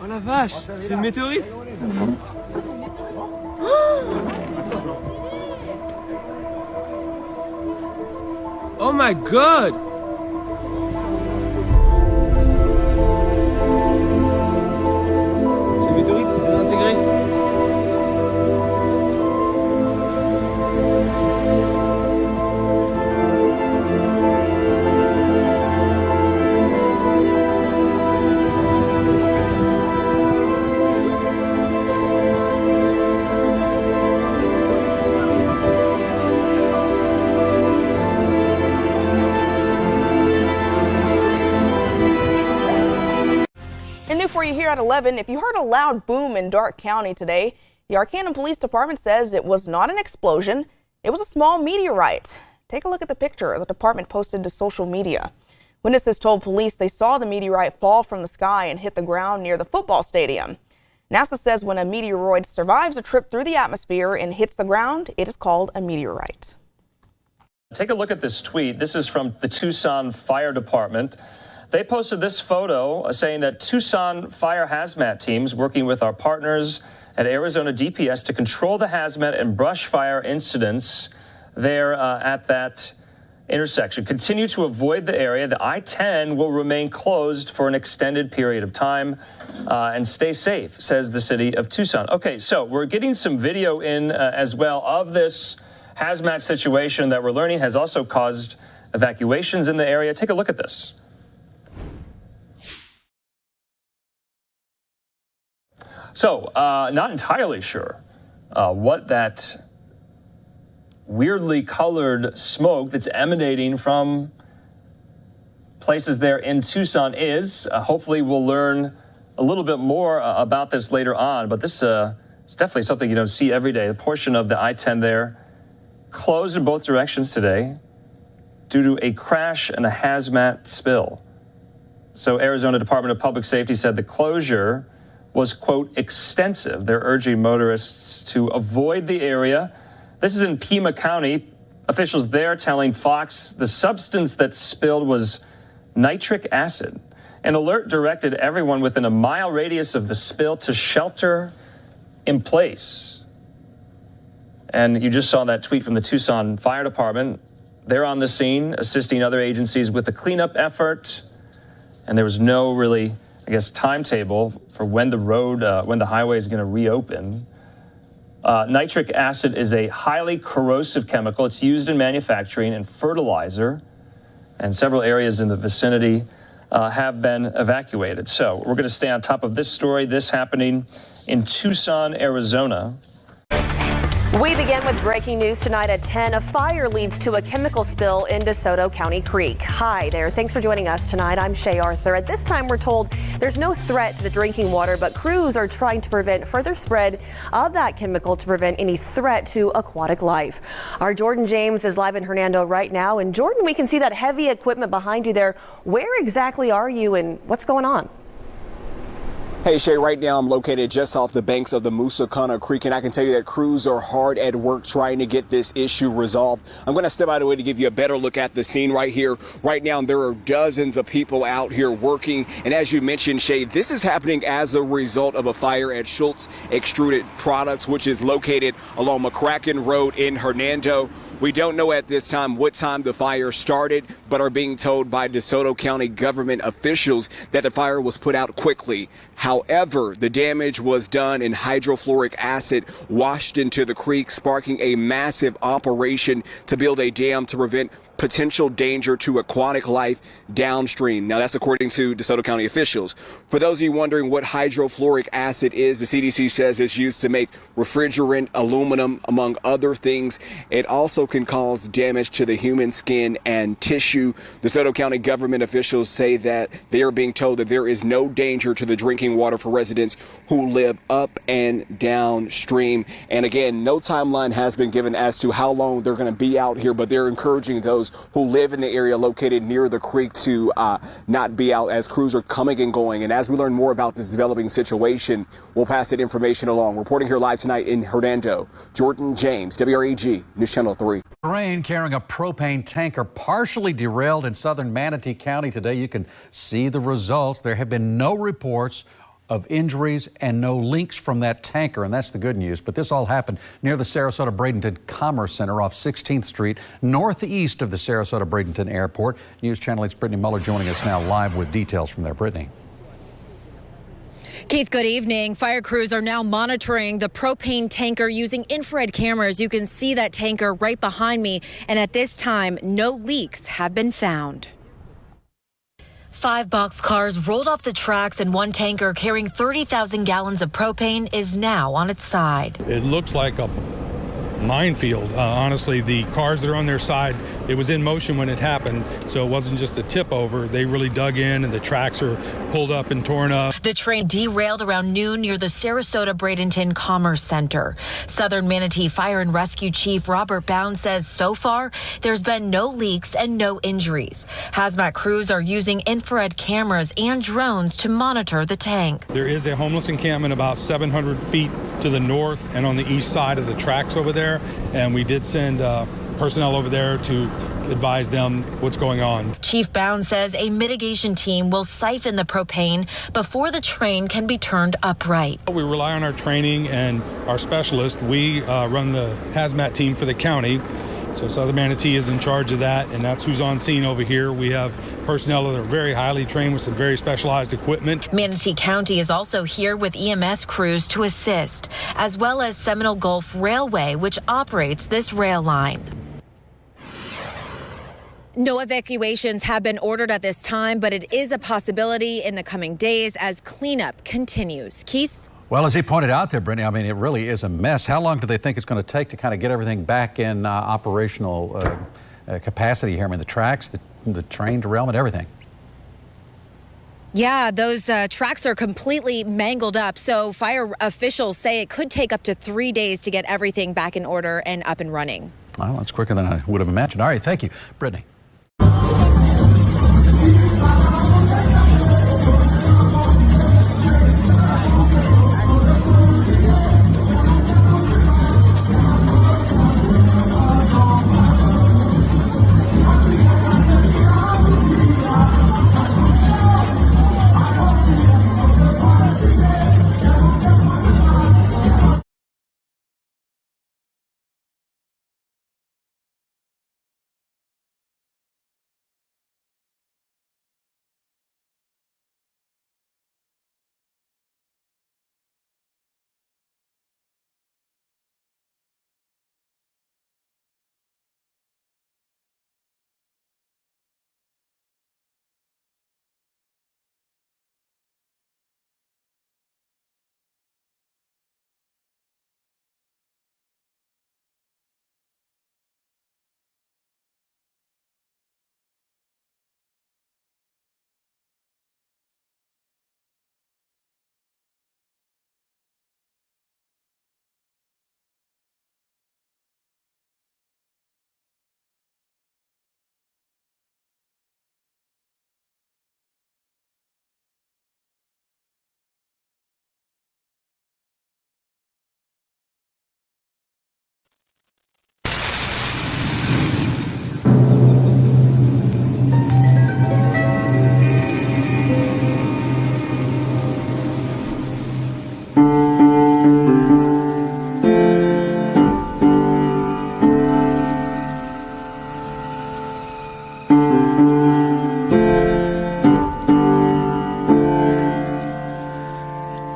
Oh la vache, c'est une météorite. Oh my god! C'est une météorite, c'est désintégré. For you here at 11, if you heard a loud boom in Dark County today, the Arcanum Police Department says it was not an explosion, it was a small meteorite. Take a look at the picture the department posted to social media. Witnesses told police they saw the meteorite fall from the sky and hit the ground near the football stadium. NASA says when a meteoroid survives a trip through the atmosphere and hits the ground, it is called a meteorite. Take a look at this tweet. This is from the Tucson Fire Department. They posted this photo saying that Tucson fire hazmat teams working with our partners at Arizona DPS to control the hazmat and brush fire incidents there at that intersection. Continue to avoid the area. The I-10 will remain closed for an extended period of time and stay safe, says the city of Tucson. Okay, so we're getting some video in as well of this hazmat situation that we're learning has also caused evacuations in the area. Take a look at this. So, not entirely sure what that weirdly colored smoke that's emanating from places there in Tucson is. Hopefully we'll learn a little bit more about this later on, but this is definitely something you don't see every day. The portion of the I-10 there closed in both directions today due to a crash and a hazmat spill. So Arizona Department of Public Safety said the closure was, quote, extensive. They're urging motorists to avoid the area. This is in Pima County. Officials there telling Fox the substance that spilled was nitric acid. An alert directed everyone within a mile radius of the spill to shelter in place. And you just saw that tweet from the Tucson Fire Department. They're on the scene, assisting other agencies with the cleanup effort. And there was no really, I guess, timetable for when the highway is going to reopen. Nitric acid is a highly corrosive chemical. It's used in manufacturing and fertilizer, and several areas in the vicinity have been evacuated. So we're going to stay on top of this story, this happening in Tucson, Arizona. We begin with breaking news tonight at 10. A fire leads to a chemical spill in DeSoto County Creek. Hi there. Thanks for joining us tonight. I'm Shay Arthur. At this time, we're told there's no threat to the drinking water, but crews are trying to prevent further spread of that chemical to prevent any threat to aquatic life. Our Jordan James is live in Hernando right now. And Jordan, we can see that heavy equipment behind you there. Where exactly are you and what's going on? Hey Shay, right now I'm located just off the banks of the Musacana Creek, and I can tell you that crews are hard at work trying to get this issue resolved. I'm going to step out of the way to give you a better look at the scene right here. Right now there are dozens of people out here working, and as you mentioned, Shay, this is happening as a result of a fire at Schultz Extruded Products, which is located along McCracken Road in Hernando. We don't know at this time what time the fire started, but are being told by DeSoto County government officials that the fire was put out quickly. However, the damage was done and hydrochloric acid washed into the creek, sparking a massive operation to build a dam to prevent potential danger to aquatic life downstream. Now, that's according to DeSoto County officials. For those of you wondering what hydrochloric acid is, the CDC says it's used to make refrigerant, aluminum, among other things. It also can cause damage to the human skin and tissue. DeSoto County government officials say that they are being told that there is no danger to the drinking water for residents who live up and downstream. And again, no timeline has been given as to how long they're going to be out here, but they're encouraging those who live in the area located near the creek to not be out as crews are coming and going. And as we learn more about this developing situation, we'll pass that information along. Reporting here live tonight in Hernando, Jordan James, WREG, News Channel 3. Train carrying a propane tanker partially derailed in southern Manatee County today. You can see the results. There have been no reports of injuries and no leaks from that tanker, and that's the good news. But this all happened near the Sarasota-Bradenton Commerce Center off 16th Street, northeast of the Sarasota-Bradenton Airport. News Channel 8's Brittany Muller joining us now live with details from there. Brittany. Keith, good evening. Fire crews are now monitoring the propane tanker using infrared cameras. You can see that tanker right behind me, and at this time, no leaks have been found. 5 boxcars rolled off the tracks, and one tanker carrying 30,000 gallons of propane is now on its side. It looks like a minefield. Honestly, the cars that are on their side, it was in motion when it happened, so it wasn't just a tip over. They really dug in, and the tracks are pulled up and torn up. The train derailed around noon near the Sarasota-Bradenton Commerce Center. Southern Manatee Fire and Rescue Chief Robert Bound says so far there's been no leaks and no injuries. Hazmat crews are using infrared cameras and drones to monitor the tank. There is a homeless encampment about 700 feet to the north and on the east side of the tracks over there, and we did send personnel over there to advise them what's going on. Chief Bound says a mitigation team will siphon the propane before the train can be turned upright. We rely on our training and our specialists. We run the hazmat team for the county, so Southern Manatee is in charge of that, and that's who's on scene over here. We have personnel that are very highly trained with some very specialized equipment. Manatee County is also here with EMS crews to assist, as well as Seminole Gulf Railway, which operates this rail line. No evacuations have been ordered at this time, but it is a possibility in the coming days as cleanup continues. Keith? Well, as he pointed out there, Brittany, I mean, it really is a mess. How long do they think it's going to take to kind of get everything back in operational capacity here? I mean, the tracks, the train derailment, everything. Yeah, those tracks are completely mangled up. So fire officials say it could take up to 3 days to get everything back in order and up and running. Well, that's quicker than I would have imagined. All right, thank you, Brittany.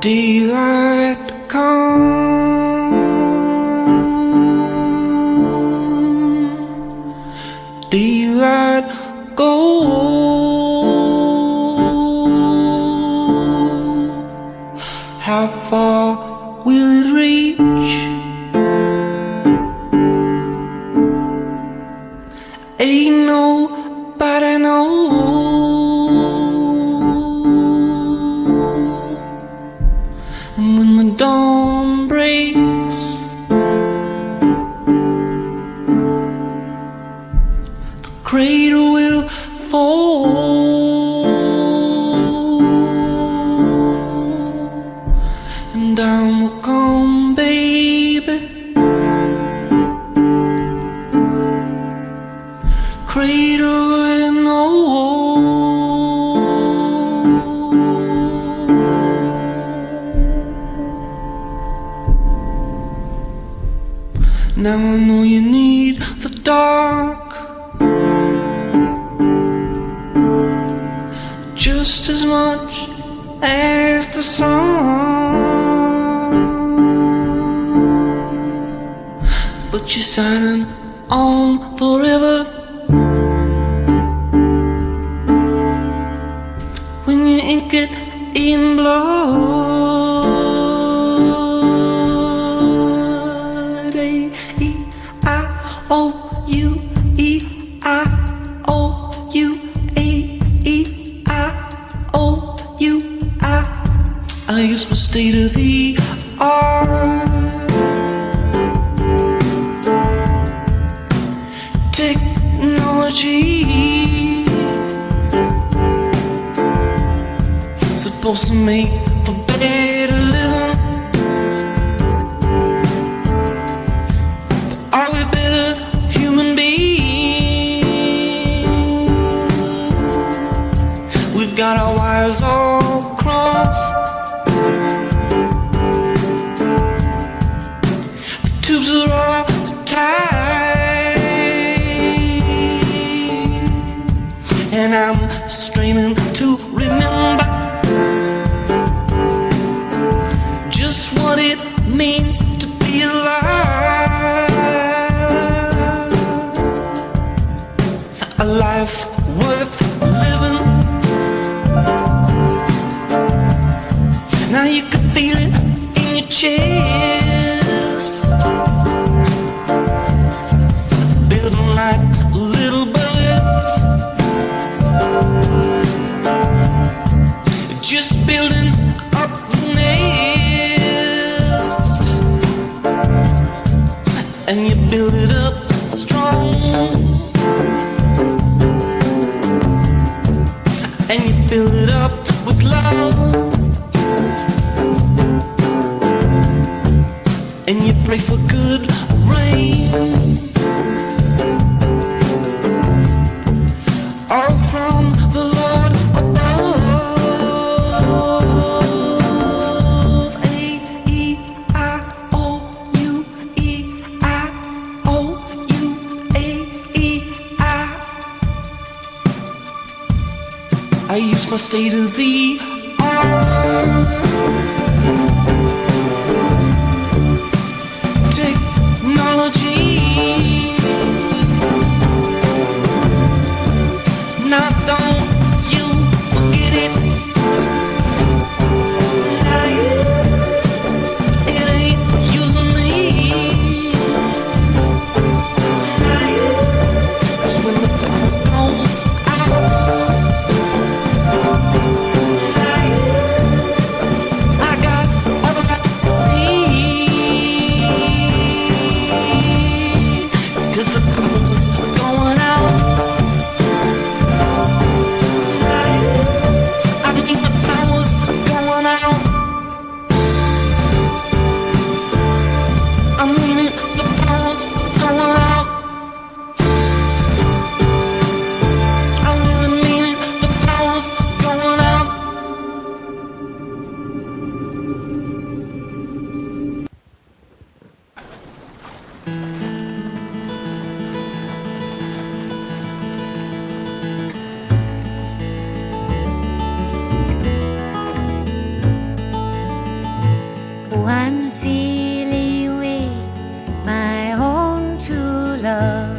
Daylight come, daylight go. How far will it reach? Ain't nobody knows. And when the dawn breaks, the cradle will fall, and down will come baby. Now I know you need the dark just as much as the sun, but you're signing on forever when you ink it in blood. A-E-I-O-U-E-I-O-U-A-E-I-O-U-I. I use my state of the art technology, supposed to make for better living. Are we better human beings? We've got our wires all crossed, the tubes are all tight, and I'm straining to remember just what it means to be alive. A life worth living. Now you can feel it in your chest, building like little birds, just building up the nest, and you build it up strong, and you fill it up with love, and you pray for good rain, all from the Lord above. A-E-I-O-U-E-I-O-U-A-E-I. I use my state of the art technology. Now don't you forget it. It ain't using me, 'cause when the power goes out, I got all that I need, 'cause the power's going out. I think the power's going out. I mean it, the power's going out. I really mean it, the power's going out. One silly way, my own true love.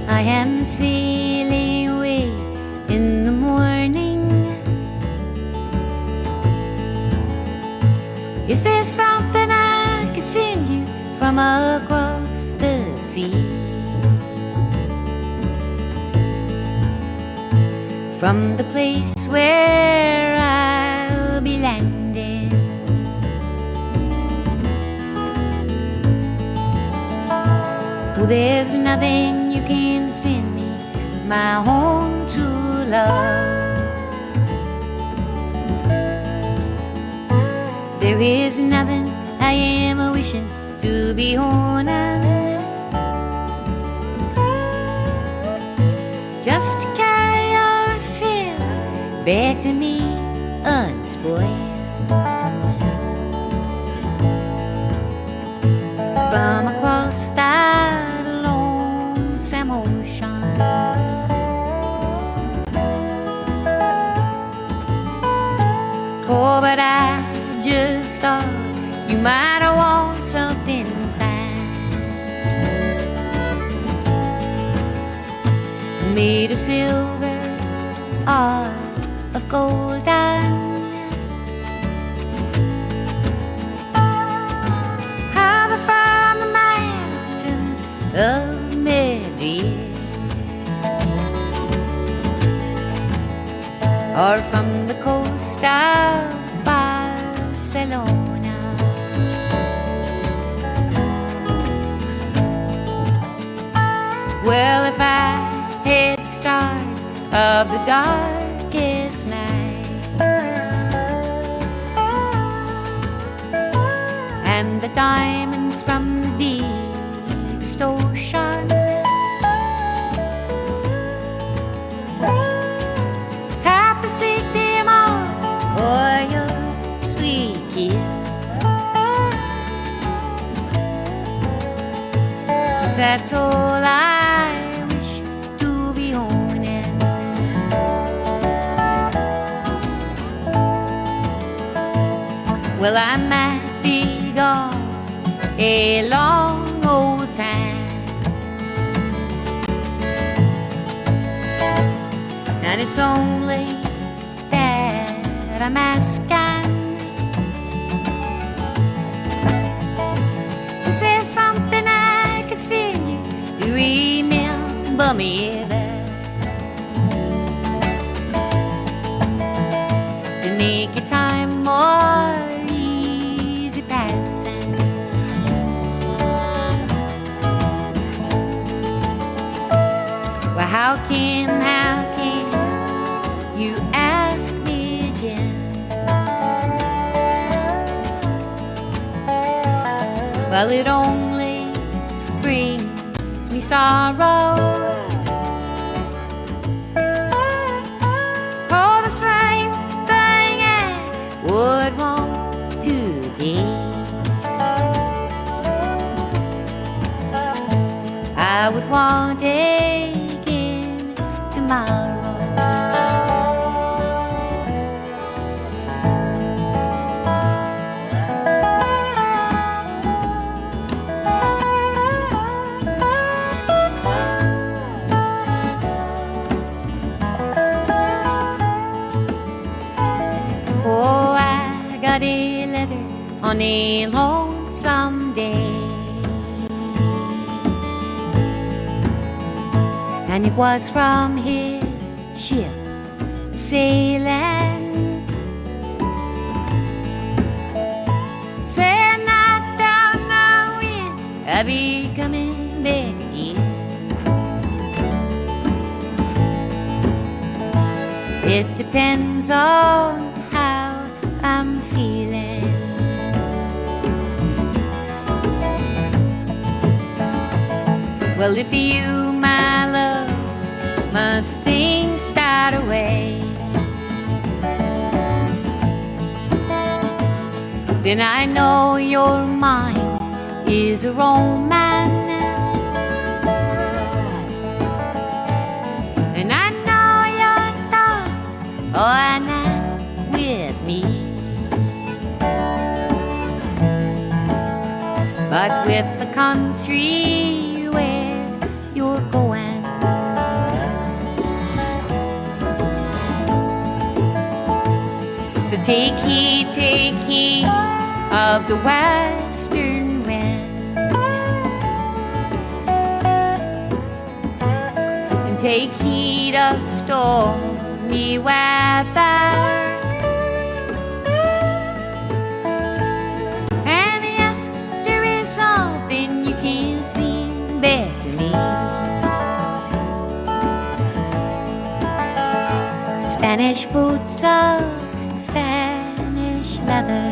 I am sailing away in the morning. Is there something I can send you from across the sea? From the place where I'll be landing. Oh, there's nothing you can send me, my own true love. There is nothing I am wishing to be honored. Just to carry yourself back to me unspoiled. from across that lonesome ocean. Oh, but I just thought you might have want something fine, made of silver or of golden. Either from the mountains of Meteor or from the coast of Barcelona. Well, if I had the stars of the darkest night and the diamonds from the deepest ocean, have to seek them all for your sweet kiss. 'Cause that's all I wish to be owning. Well, I might be gone a long old time, and it's only that I'm asking. Is there something I could send you to remember me there, to make your time more easy passing? Well, how can you ask me again? Well, it only brings me sorrow. Oh, the same thing I would want to be. I would want again tomorrow. Oh, I got a letter on a lonesome day, and it was from his ship sailing, saying I don't know when I'll be coming back again. It depends on how I'm feeling. Well, if you, my love, must think that away, then I know your mind is a romance, and I know your thoughts are not with me, but with the country where you're going. So take heed of the western wind, and take heed of stormy weather. And yes, there is something you can see back to me. Spanish boots of Spanish leather,